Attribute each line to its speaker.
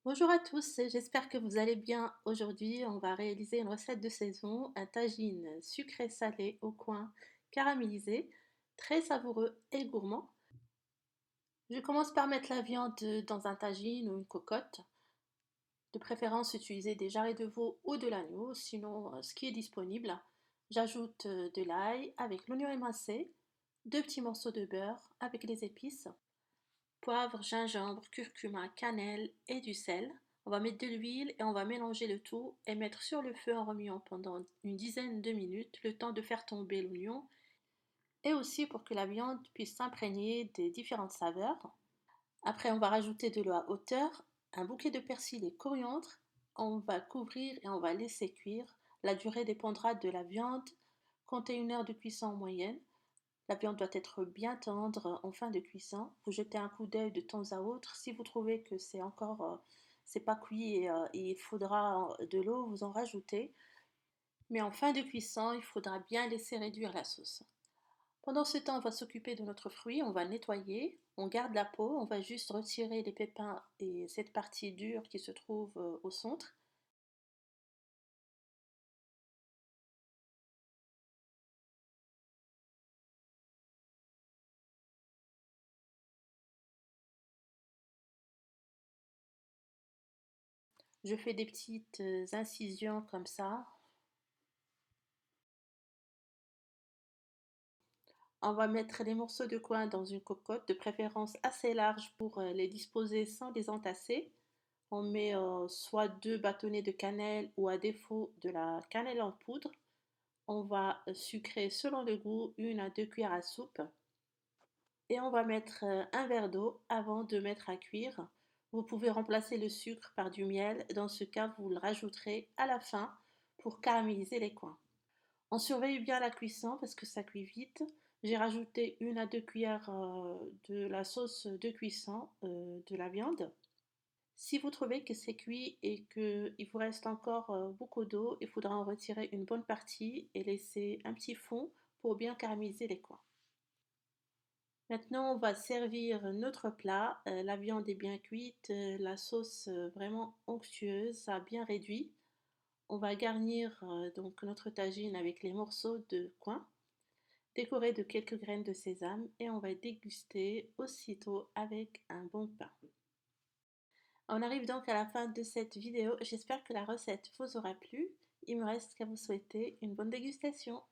Speaker 1: Bonjour à tous, j'espère que vous allez bien. Aujourd'hui, on va réaliser une recette de saison, un tagine sucré-salé au coin caramélisé, très savoureux et gourmand. Je commence par mettre la viande dans un tagine ou une cocotte. De préférence, utiliser des jarrets de veau ou de l'agneau, sinon ce qui est disponible. J'ajoute de l'ail avec l'oignon émincé, deux petits morceaux de beurre avec les épices, poivre, gingembre, curcuma, cannelle et du sel. On va mettre de l'huile et on va mélanger le tout et mettre sur le feu en remuant pendant une dizaine de minutes, le temps de faire tomber l'oignon et aussi pour que la viande puisse s'imprégner des différentes saveurs. Après, on va rajouter de l'eau à hauteur, un bouquet de persil et coriandre. On va couvrir et on va laisser cuire. La durée dépendra de la viande. Comptez une heure de cuisson en moyenne. La viande doit être bien tendre en fin de cuisson. Vous jetez un coup d'œil de temps à autre. Si vous trouvez que c'est pas cuit et il faudra de l'eau, vous en rajoutez. Mais en fin de cuisson, il faudra bien laisser réduire la sauce. Pendant ce temps, on va s'occuper de notre fruit, on va le nettoyer, on garde la peau, on va juste retirer les pépins et cette partie dure qui se trouve au centre. Je fais des petites incisions comme ça. On va mettre les morceaux de coin dans une cocotte, de préférence assez large pour les disposer sans les entasser. On met soit deux bâtonnets de cannelle ou à défaut de la cannelle en poudre. On va sucrer selon le goût une à deux cuillères à soupe. Et on va mettre un verre d'eau avant de mettre à cuire. Vous pouvez remplacer le sucre par du miel. Dans ce cas, vous le rajouterez à la fin pour caraméliser les coins. On surveille bien la cuisson parce que ça cuit vite. J'ai rajouté une à deux cuillères de la sauce de cuisson de la viande. Si vous trouvez que c'est cuit et qu'il vous reste encore beaucoup d'eau, il faudra en retirer une bonne partie et laisser un petit fond pour bien caraméliser les coins. Maintenant, on va servir notre plat. La viande est bien cuite, la sauce vraiment onctueuse, ça a bien réduit. On va garnir donc notre tagine avec les morceaux de coin, décorer de quelques graines de sésame et on va déguster aussitôt avec un bon pain. On arrive donc à la fin de cette vidéo. J'espère que la recette vous aura plu. Il me reste qu'à vous souhaiter une bonne dégustation.